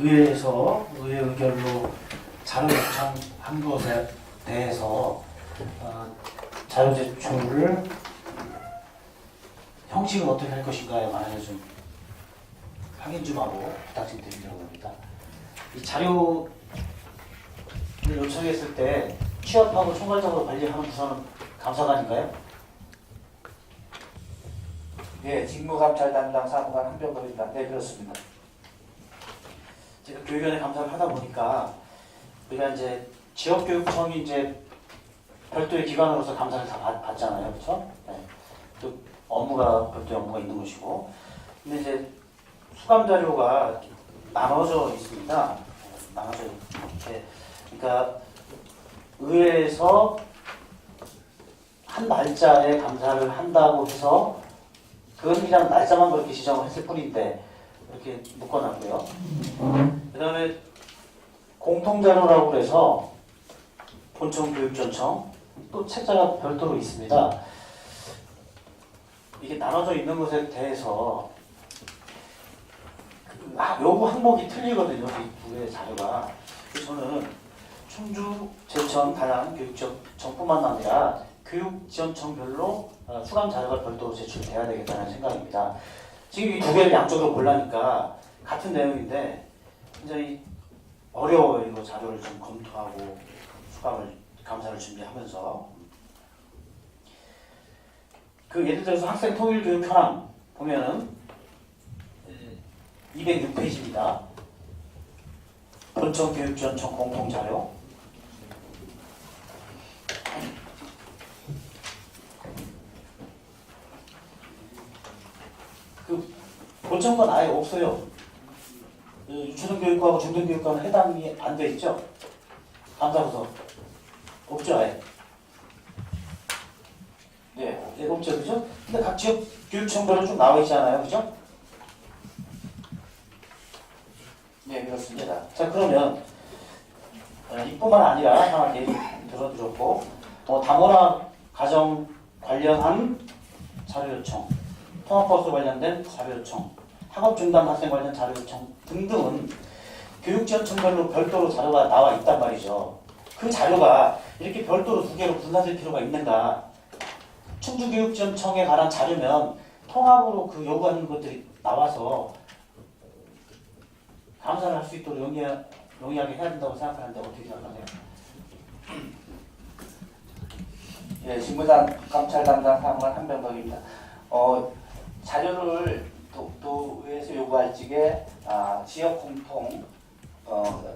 의회에서 의회 의결로 자료 요청한 것에 대해서 자료 제출을 형식은 어떻게 할 것인가에 관해서 좀 확인 좀 하고 부탁 좀 드리려고 합니다. 이 자료를 요청했을 때 취합하고 총괄적으로 관리하는 부서는 감사관인가요? 예, 직무감찰 담당 사무관 한병덕입니다. 네, 그렇습니다. 제가 교육위원회 감사를 하다 보니까 우리가 이제 지역교육청이 이제 별도의 기관으로서 감사를 다 받잖아요, 그렇죠? 네. 또 별도의 업무가 있는 것이고, 근데 이제 수감 자료가 나눠져 있습니다. 나눠져 이렇게, 그러니까 의회에서 한 날짜에 감사를 한다고 해서 그건 그냥 날짜만 그렇게 지정을 했을 뿐인데 이렇게 묶어놨고요. 그 다음에 공통자료라고 해서 본청교육전청 또 책자가 별도로 있습니다. 이게 나눠져 있는 것에 대해서 요구 항목이 틀리거든요. 이 두 개의 자료가. 그래서 저는 충주, 제천, 다양 교육청뿐만 아니라 교육지원청별로 수감 자료가 별도로 제출돼야 되겠다는 생각입니다. 지금 이 두 개를 양쪽으로 보려니까 같은 내용인데 굉장히 어려워요. 이거 자료를 좀 검토하고 감사를 준비하면서 그 예를 들어서 학생 통일 교육 현황 보면은 206페이지입니다. 본청 교육지원청 공통 자료. 그 본청 건 아예 없어요. 유초등교육과하고 중등교육과는 해당이 안 돼 있죠? 감사부서 없죠, 아예. 네, 없죠, 그죠? 근데 각 지역 교육청별로 좀 나와 있잖아요, 그죠? 네, 그렇습니다. 자, 그러면 이뿐만 아니라 하나 예를 들어드렸고, 다문화 가정 관련한 자료 요청, 통합버스 관련된 자료 요청, 학업 중단 학생 관련 자료 요청 등등은 교육지원청별로 별도로 자료가 나와 있단 말이죠. 그 자료가 이렇게 별도로 두 개로 분산될 필요가 있는가? 충주교육지원청에 관한 자료면 통합으로 그 요구하는 것들이 나와서 감사를 할 수 있도록 용이하게 해야 된다고 생각하는데 어떻게 생각하세요? 예, 직무감찰 담당 사무관 한병덕입니다. 자료를 도에서 요구할 적에 지역 공통,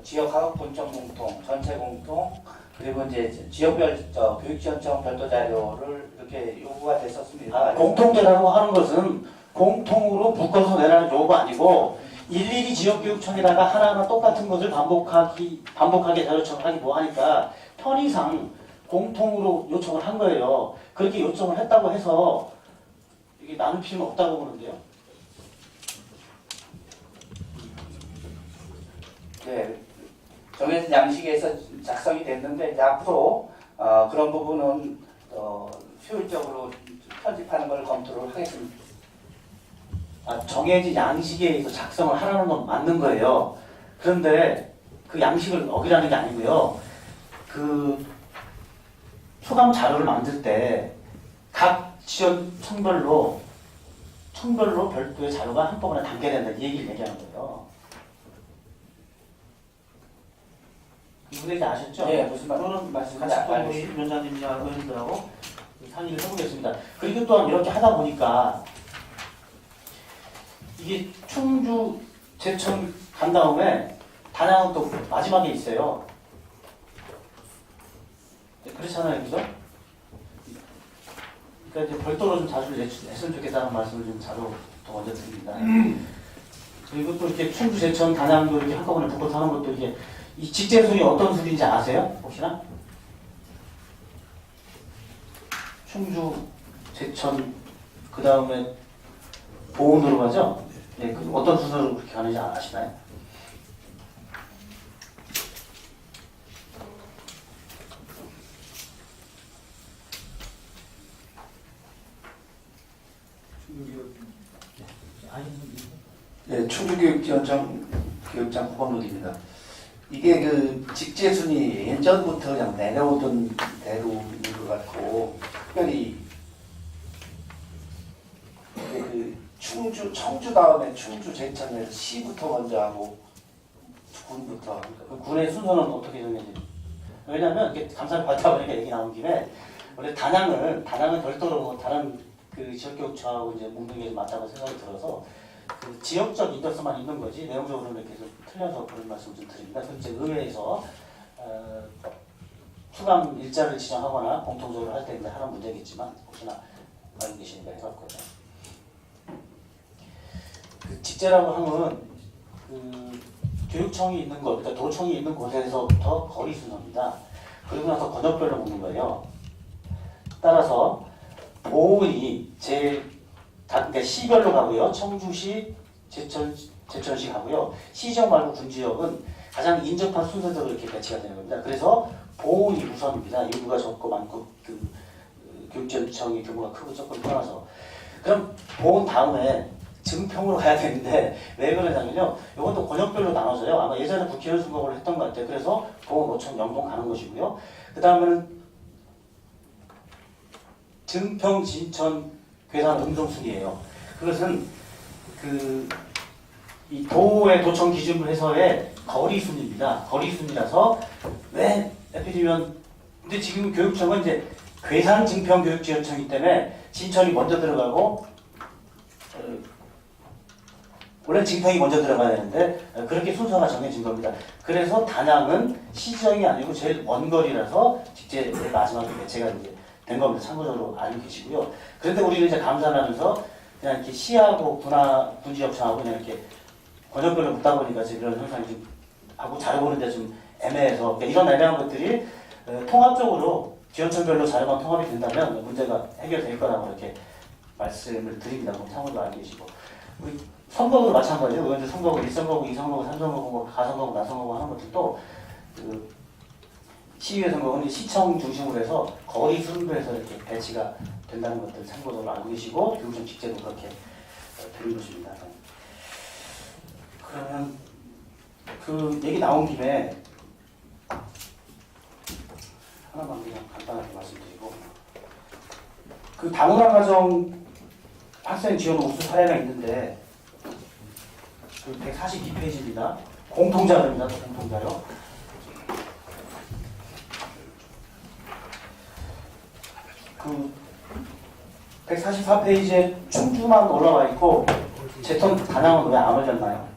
지역 학업 본청 공통, 전체 공통, 그리고 이제 지역별 교육지원청 별도 자료를 이렇게 요구가 됐었습니다. 공통자라고 하는 것은 공통으로 묶어서 내라는 요구가 아니고 일일이 지역교육청에다가 하나하나 똑같은 것을 반복하게 자료 요청하기 뭐하니까 편의상 공통으로 요청을 한 거예요. 그렇게 요청을 했다고 해서 이게 나눌 필요는 없다고 보는데요. 네, 정해진 양식에서 작성이 됐는데 이제 앞으로 그런 부분은 효율적으로 편집하는 걸 검토를 하겠습니다. 정해진 양식에 의해서 작성을 하라는 건 맞는 거예요. 그런데 그 양식을 어기라는 게 아니고요. 그 수감 자료를 만들 때 각 지원청별로 별도의 자료가 한꺼번에 담겨야 된다 이 얘기를 얘기하는 거예요. 무슨 얘기 아셨죠? 네, 무슨 그거는 말씀인지 우리 위원장님이나 의원님들하고 상의를 해보겠습니다. 그리고 또한 이렇게 하다 보니까 이게 충주, 제천 간 다음에 단양은 또 마지막에 있어요. 네, 그렇잖아요, 그죠? 그러니까 이제 별도로 좀 자주 냈으면 좋겠다는 말씀을 좀 자료 더 먼저 드립니다. 그리고 또 이렇게 충주, 제천, 단양도 이렇게 한꺼번에 묶어서 하는 것도 이게 이 직제순이 어떤 순인지 아세요? 혹시나? 충주, 제천, 그 다음에 보온으로 가죠? 네, 그 어떤 순서로 그렇게 가는지 아시나요? 네, 충주교육지원청 교육장 구범록입니다. 이게 그 직제순위 예전부터 그냥 내려오던 대로인 것 같고, 특별히 이게 그 청주 다음에 충주, 제천에서 시부터 먼저 하고 군부터 하고. 그 군의 순서는 어떻게 정해지? 왜냐하면 이게 감사를 받다 보니까 얘기 나온 김에 원래 단양을 별도로 다른 그 지역교육청하고 이제 뭉든 게 맞다고 생각이 들어서 그 지역적 인적성만 있는 거지 내용적으로는 이렇게 좀 틀려서 그런 말씀 좀 드립니다. 그럼 이제 의회에서 수강 일자를 지정하거나 공통적으로 할 때 하는 문제겠지만 혹시나 알고 계시니까 해봤거든요. 그 직제라고 하면 그 교육청이 있는 곳, 그러니까 도청이 있는 곳에서부터 거리 순서입니다. 그리고 나서 권역별로 묻는 거예요. 따라서 보은이 그러니까 시별로 가고요. 청주시, 제천시 가고요. 시지역 말고 군지역은 가장 인접한 순서대로 이렇게 배치가 되는 겁니다. 그래서 보은이 우선입니다. 인구가 적고 많고 그 교육청의 규모가 크고 조금 떠나서. 그럼 보은 다음에 증평으로 가야 되는데 왜 그러냐면요. 이것도 권역별로 나눠져요. 아마 예전에 국회의원 선거를 했던 것 같아요. 그래서 보은, 오천, 영동 가는 것이고요. 그 다음에는 증평, 진천, 괴산, 음성 순이에요. 그것은 이 도의 도청 기준을 해서의 거리 순입니다. 거리 순이라서 왜 에피디면 근데 지금 교육청은 이제 괴산, 증평 교육지원청이기 때문에 진천이 먼저 들어가고 원래 증평이 먼저 들어가야 되는데 그렇게 순서가 정해진 겁니다. 그래서 단양은 시지역이 아니고 제일 먼 거리라서 직제 마지막에 배치가 이제 된 겁니다. 참고적으로 알고 계시고요. 그런데 우리는 이제 감사를 하면서 그냥 이렇게 시하고 군지역청하고 그냥 이렇게 권역별로 묻다 보니까 지금 이런 현상이 좀 하고 자료 보는데 좀 애매해서 그러니까 이런 애매한 것들이 통합적으로 지원청별로 자료만 통합이 된다면 문제가 해결될 거라고 이렇게 말씀을 드립니다. 그럼 참고로 알고 계시고 우리 선거도 마찬가지예요. 의원들 선거구, 1선거구, 2선거구, 3선거구, 가선거구, 나선거구 하는 것들도 그 시의회 선거는 시청 중심으로 해서 거리 순으로해서 이렇게 배치가 된다는 것들 참고적으로 알고 계시고 교육청 직제도 그렇게 되는 것입니다. 그러면 그 얘기 나온 김에 하나만 그냥 간단하게 말씀드리고 그 다문화 가정 학생 지원 우수 사례가 있는데 그 142페이지입니다. 공통자료입니다. 공통자료. 그 144페이지에 충주만 올라와 있고 제천 단양은 왜 안 올렸나요?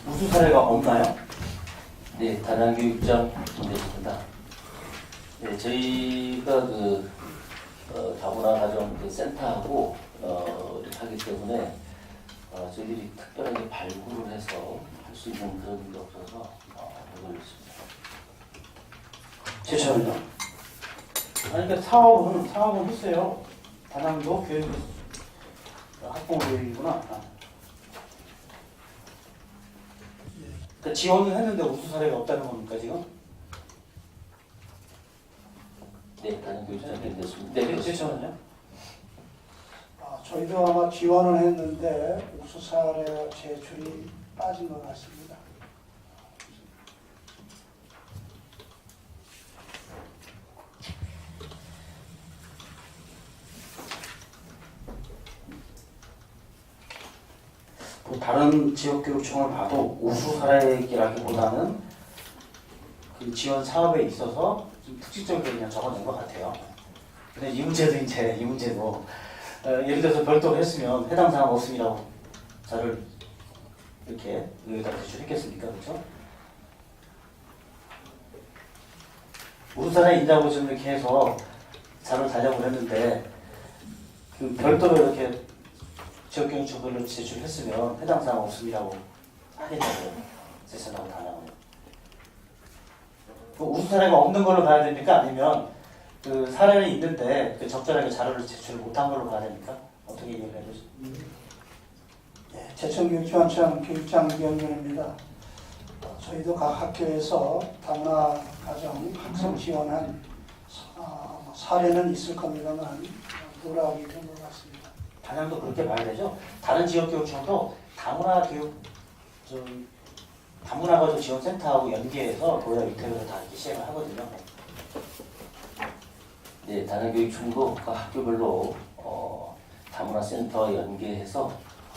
우수 사례가 없나요? 네, 단양교육장 김대식입니다. 네, 저희가 다문화 가정 센터하고 이렇게 하기 때문에 저희들이 특별하게 발굴을 해서 할 수 있는 그런 게 없어서 이걸 했습니다. 제천은요? 아니 그러니까 사업은 했어요. 단양도 교육 학부모교육이구나. 그러니까 지원을 했는데 우수 사례가 없다는 겁니까 지금? 네, 단양교육장 김대식입니다. 네, 제천은요? 저희도 아마 지원을 했는데 우수 사례 제출이 빠진 것 같습니다. 뭐 다른 지역교육청을 봐도 우수 사례라기보다는 그 지원 사업에 있어서 좀 특징적으로 그냥 적어낸 것 같아요. 근데 이 문제도 이제 이 문제고 예를 들어서 별도로 했으면 해당 사항 없음이라고 자료를 이렇게 의회에다 제출했겠습니까? 그렇죠? 우수 사례 인자고 좀 이렇게 해서 자료를 달려고 했는데 그 별도로 이렇게 지역교육청별로 제출했으면 해당 사항 없음이라고 하겠다고요. 제천하고 단양은. 그 우수 사례가 없는 걸로 봐야 됩니까? 아니면 그 사례는 있는데 그 적절하게 자료를 제출 못한 걸로 봐야 됩니까? 어떻게 얘기를 해야 되죠? 제천교육지원청 교육장 이경준입니다. 저희도 각 학교에서 다문화 가정 학생 지원한 사례는 있을 겁니다만 누락이 된 것 같습니다. 단양도 그렇게 봐야 되죠. 다른 지역교육청도 다문화가족 지원센터하고 연계해서 고려 위탁에서 다 이렇게 시행을 하거든요. 네, 단양교육청도 각 학교별로 다문화센터 연계해서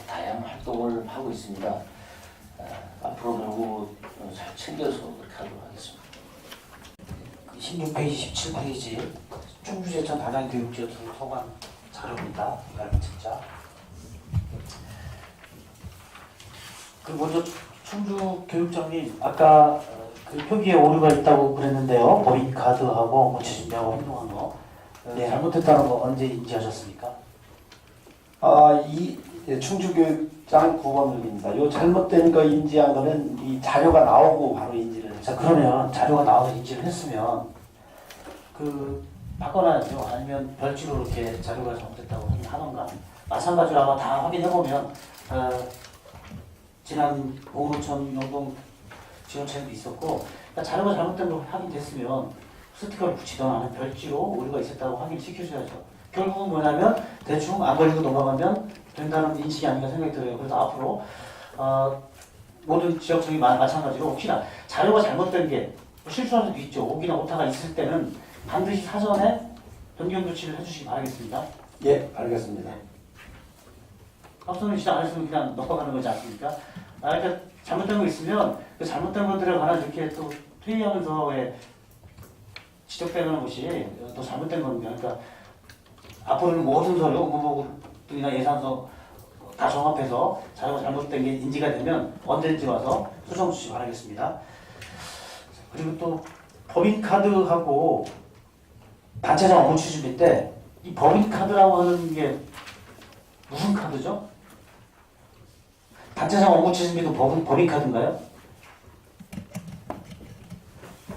다양한 활동을 하고 있습니다. 앞으로 결국 잘 챙겨서 그렇게 하도록 하겠습니다. 16페이지, 17페이지 충주제천 단양교육지역 소관 자료입니다. 얇은 책자. 그 먼저 충주교육청님 아까 그 표기에 오류가 있다고 그랬는데요. 법인카드하고 뭐 지준비하고 행동한 거 잘못했다는 거 언제 인지하셨습니까? 이 충주교육장 9번입니다. 요 잘못된 거 인지한 거는 이 자료가 나오고 바로 인지를 했죠. 자, 그러면 자료가 나와서 인지를 했으면 그 바꿔놔야죠. 아니면 별지로 이렇게 자료가 잘못됐다고 하던가. 마찬가지로 아마 다 확인해보면 지난 보호노천 영동 지원책도 있었고, 그러니까 자료가 잘못된 걸 확인됐으면 스티커를 붙이던 아니면 별지로 오류가 있었다고 확인시켜줘야죠. 결국은 뭐냐면 대충 안 걸리고 넘어가면 된다는 인식이 아닌가 생각이 들어요. 그래서 앞으로 모든 지역청이 마찬가지로 혹시나 자료가 잘못된 게 실수할 수도 있죠. 오기나 오타가 있을 때는 반드시 사전에 변경 조치를 해주시기 바라겠습니다. 예, 알겠습니다. 앞서는 시작 안 했으면 그냥 넘어가는 거지 않습니까? 그러니까 잘못된 거 있으면 그 잘못된 것들에 관한 이렇게 또 회의하면서 지적되는 것이 또 잘못된 겁니다. 그러니까 앞으로는 모든 서류, 업무보고이나 예산서 다 종합해서 자료가 잘못된 게 인지가 되면 언제든지 와서 수정 주시기 바라겠습니다. 그리고 또 법인카드하고 단체장 업무 추진비 때 이 법인카드라고 하는 게 무슨 카드죠? 단체장 업무 추진비도 법인카드인가요?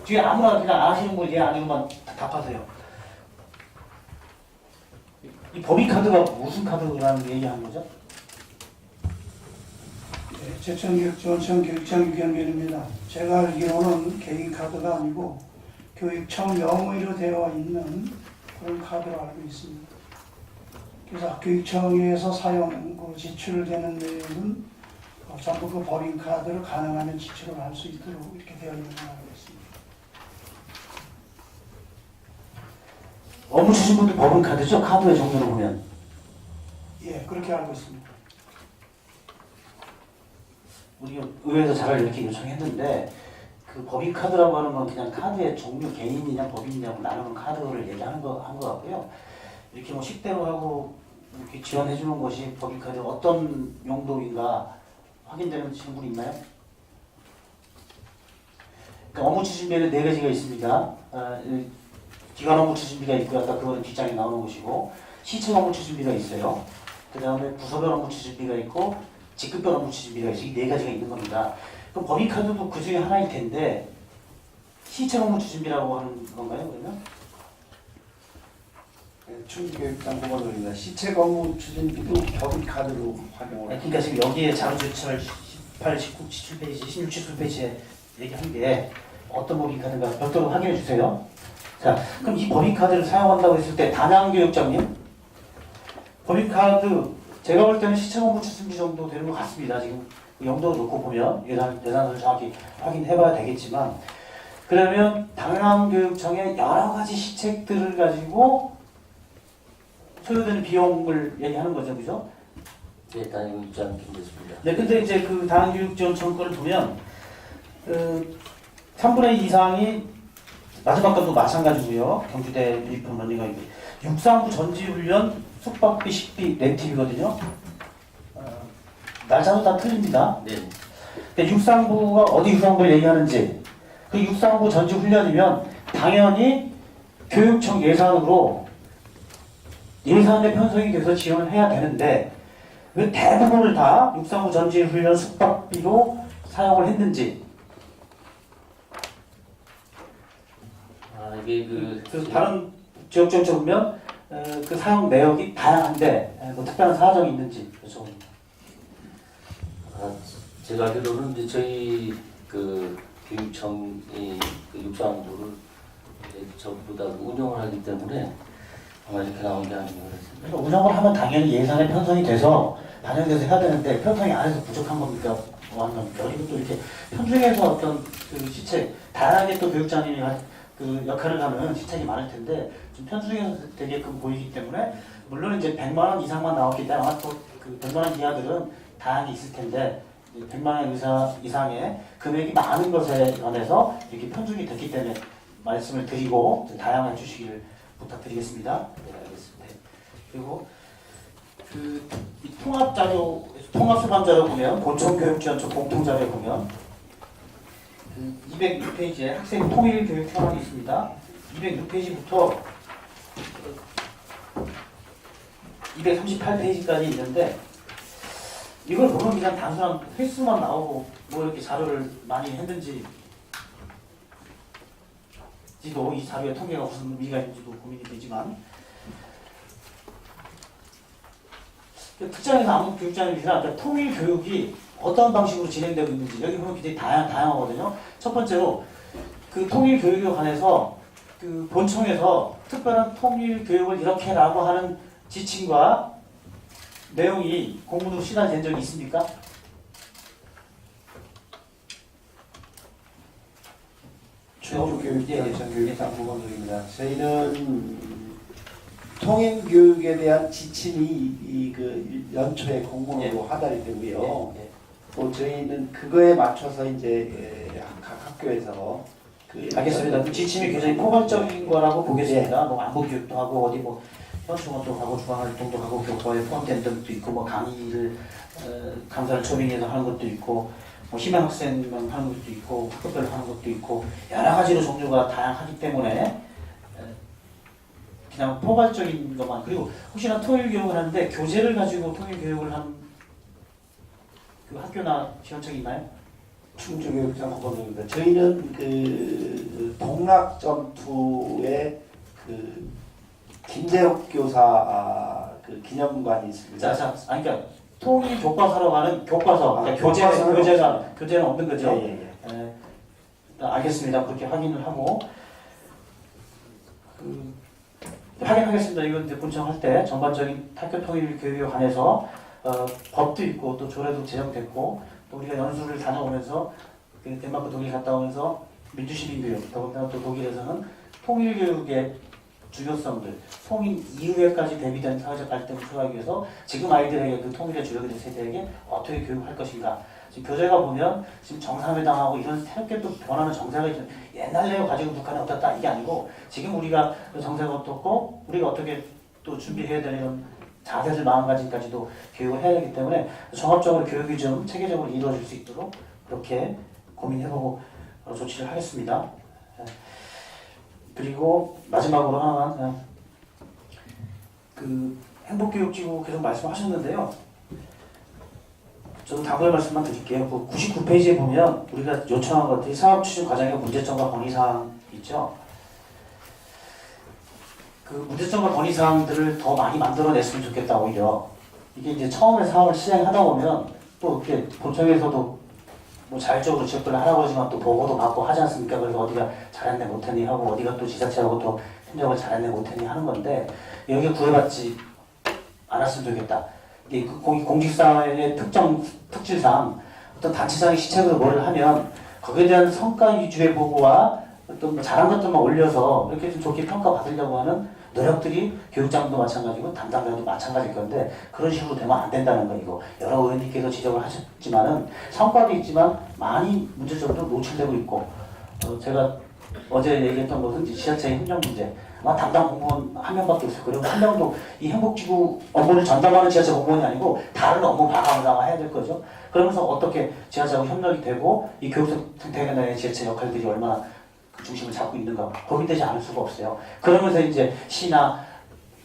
뒤에 아무나 그냥 아시는 분 예 아니고만 답하세요. 이 법인카드가 무슨 카드라는 얘기하는 거죠? 네, 제천교육지원청 교육청 유경변입니다. 제가 알기로는 개인 카드가 아니고 교육청 명의로 되어 있는 그런 카드로 알고 있습니다. 그래서 교육청에서 지출되는 내용은 전부 그 법인 카드를 가능하면 지출을 할 수 있도록 이렇게 되어 있는 걸로 알고 있습니다. 업무 추진비도 법인카드죠? 카드의 종류로 보면. 예, 그렇게 알고 있습니다. 우리가 의회에서 자료를 이렇게 요청했는데 그 법인카드라고 하는 건 그냥 카드의 종류, 개인이냐 법인이냐고 나누는 카드를 얘기하는 한 것 같고요. 이렇게 뭐 식대로 하고 이렇게 지원해 주는 것이 법인카드 어떤 용도인가 확인되는 질문이 있나요? 그러니까 업무 추진비에는 4가지가 있습니다. 기관 업무 추진비가 있고요. 아까 그거는 뒷장에 나오는 것이고 시청 업무 추진비가 있어요. 그 다음에 부서별 업무 추진비가 있고 직급별 업무 추진비가 있어요. 이 4가지가 있는 겁니다. 그럼 법인카드도 그 중에 하나일 텐데 시청 업무 추진비라고 하는 건가요? 그러면? 충주교육장 9번입니다. 시책 업무 추진비도 법인카드로 활용을 그러니까 지금 여기에 자료 제출 18, 19, 17페이지, 16, 17페이지에 얘기한 게 어떤 법인카드인가 별도로 확인해 주세요. 자, 그럼 이 법인카드를 사용한다고 했을 때 단양교육장님 법인카드 제가 볼 때는 시청 업무 추진비 정도 되는 것 같습니다. 지금 영도를 놓고 보면 예산서를 정확히 확인해봐야 되겠지만 그러면 단양교육청의 여러 가지 시책들을 가지고 소요되는 비용을 얘기하는 거죠, 그죠? 네, 단양교육장 김대수입니다. 네, 근데 이제 그 단양교육지원청 거를 보면 3분의 2 이상이 마지막 것도 마찬가지고요. 경주대 유니폼 런닝가 있고 육상부 전지훈련 숙박비, 식비, 렌트비거든요. 날짜도 다 틀립니다. 네. 근데 육상부가 어디 육상부를 얘기하는지 그 육상부 전지훈련이면 당연히 교육청 예산으로 예산에 편성이 돼서 지원을 해야 되는데 왜 대부분을 다 육상부 전지훈련 숙박비로 사용을 했는지 이게 그 다른 지역정책 보면 그 사용 내역이 다양한데 뭐 특별한 사정이 있는지 여쭤봅니다. 제가 알기로는 이제 저희 그 교육청이 그 육상부를 전부 다 운영을 하기 때문에 정말 이렇게 나온 게 아닌가 그랬습니다. 그러니까 운영을 하면 당연히 예산에 편성이 돼서 반영돼서 해야 되는데 편성이 안 해서 부족한 겁니까? 뭐 하는 겁니까? 그리고 또 이렇게 편중에서 어떤 그 시책, 다양하게 또 교육자님이 그 역할을 하는 시책이 많을 텐데 좀 편중에서 되게끔 보이기 때문에 물론 이제 100만 원 이상만 나왔기 때문에 아마 또그 100만 원 이하들은 다양하게 있을 텐데 100만 원 이상의 금액이 많은 것에 관해서 이렇게 편중이 됐기 때문에 말씀을 드리고 좀 다양해 주시기를 부탁드리겠습니다. 네, 알겠습니다. 그리고 이 통합 자료, 통합 수반 자료 보면 고청교육지원처 공통 자료 보면 206페이지에 학생 통일 교육 현황이 있습니다. 206페이지부터 238페이지까지 있는데 이걸 보면 그냥 단순한 횟수만 나오고 뭐 이렇게 자료를 많이 했는지 지도 이 자료의 통계가 무슨 의미가 있는지도 고민이 되지만 특정에서 아무 교육자님이나 그러니까 통일 교육이 어떤 방식으로 진행되고 있는지 여기 보면 굉장히 다양하거든요. 첫 번째로 그 통일 교육에 관해서 그 본청에서 특별한 통일 교육을 이렇게라고 하는 지침과 내용이 공문으로 시사된 적이 있습니까? 충주교육대 예천교육상 보건소입니다. 저희는 통일교육에 대한 지침이 그 연초에 공문으로 하달이 되고요. 또 저희는 그거에 맞춰서 이제 각 학교에서 알겠습니다. 그 지침이 굉장히 포괄적인 거라고 보겠습니다. 뭐 안보 교육도 하고 어디 뭐 현충원도 하고 주간활동도 하고 교과에 포함된 것도 있고 뭐 강의를 강사를 초빙해서 하는 것도 있고 뭐 희망 학생만 하는 것도 있고 학급별로 하는 것도 있고 여러 가지로 종류가 다양하기 때문에 그냥 포괄적인 것만 그리고 혹시나 통일 교육을 하는데 교재를 가지고 통일 교육을 한 그 학교나 지원청이 있나요? 충주교육상 보건소입니다. 저희는 그 동락전투의 그 김대록 교사 그 기념관이 있습니다. 자, 아니 그러니까 통일 교과서로 가는 교과서, 그러니까 교재는 없는 거죠. 예. 알겠습니다. 그렇게 확인을 하고 확인하겠습니다. 이건 이제 본청할 때 전반적인 학교 통일 교육에 관해서 법도 있고 또 조례도 제정됐고 또 우리가 연수를 다녀오면서 덴마크 독일 갔다 오면서 민주시민 교육 더군다나 또 독일에서는 통일 교육의 중요성들, 통일 이후에까지 대비된 사회적 갈등을 초래하기 위해서 지금 아이들에게 그 통일의 주력이 된 세대에게 어떻게 교육할 것인가. 지금 교재가 보면 지금 정상회담하고 이런 새롭게 또 변하는 정세가 있죠. 옛날에 가지고 북한이 어떻다 이게 아니고 지금 우리가 정세가 어떻고 우리가 어떻게 또 준비해야 되는 이런 자세들 마음가짐까지도 교육을 해야 되기 때문에 종합적으로 교육이 좀 체계적으로 이루어질 수 있도록 그렇게 고민해보고 조치를 하겠습니다. 그리고 마지막으로 하나 그 행복교육지구 계속 말씀하셨는데요. 저도 당부의 말씀만 드릴게요. 그 99페이지에 보면 우리가 요청한 것들이 사업추진 과정의 문제점과 건의사항 있죠. 그 문제점과 건의사항들을 더 많이 만들어냈으면 좋겠다 오히려. 이게 이제 처음에 사업을 시행하다 보면 또 이렇게 본청에서도 뭐 자율적으로 지역별로 하라고 그러지만 또 보고도 받고 하지 않습니까? 그래서 어디가 잘했네 못했니 하고 어디가 또 지자체하고 또 협력을 잘했네 못했니 하는 건데 여기에 구애받지 않았으면 좋겠다. 이 공직사회의 특질상 어떤 단체장의 시책으로 뭐를 하면 거기에 대한 성과 위주의 보고와 어떤 뭐 잘한 것들만 올려서 이렇게 좀 좋게 평가받으려고 하는 노력들이 교육장도 마찬가지고 담당자도 마찬가지일 건데 그런 식으로 되면 안 된다는 거 이거 여러 의원님께서 지적을 하셨지만은 성과도 있지만 많이 문제점도 노출되고 있고 제가 어제 얘기했던 것은 지자체의 협력 문제 아마 담당 공무원 한 명밖에 없어요. 그리고 한 명도 이 행복지구 업무를 전담하는 지자체 공무원이 아니고 다른 업무 방향을 해야 될 거죠. 그러면서 어떻게 지자체하고 협력이 되고 이 교육 생태계의 지자체 역할들이 얼마나 그 중심을 잡고 있는가 고민되지 않을 수가 없어요. 그러면서 이제 시나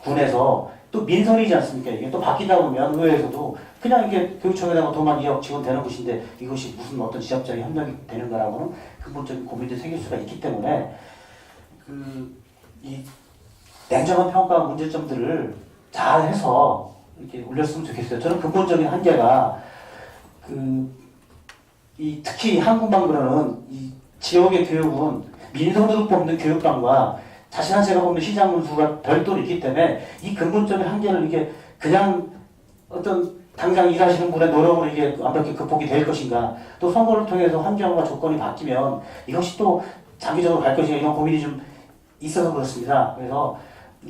군에서 또 민선이지 않습니까? 이게 또 바뀌다 보면 의회에서도 그냥 이게 교육청에다가 돈만 2억 지원되는 것인데 이것이 무슨 어떤 지역적인 협력이 되는가라고는 근본적인 고민들이 생길 수가 있기 때문에 이 냉정한 평가 문제점들을 잘 해서 이렇게 올렸으면 좋겠어요. 저는 근본적인 한계가 특히 한국만 그러는 이 지역의 교육은 민선으로 뽑는 교육감과 자신한 제가 보면 시장 문수가 별도로 있기 때문에 이 근본적인 한계를 이게 그냥 어떤 당장 일하시는 분의 노력으로 이게 완벽히 극복이 될 것인가, 또 선거를 통해서 환경과 조건이 바뀌면 이것이 또 장기적으로 갈 것인가, 이런 고민이 좀 있어서 그렇습니다. 그래서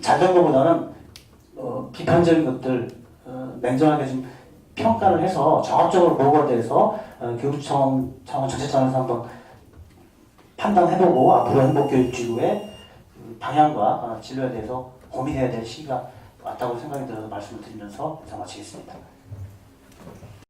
잘된 것보다는 비판적인 것들 냉정하게 좀 평가를 해서 종합적으로 보고가 돼서 교육청 차원 전체차원에서 한번 판단해보고 앞으로 행복교육지구의 방향과 진로에 대해서 고민해야 될 시기가 왔다고 생각이 들어서 말씀을 드리면서 인사 마치겠습니다.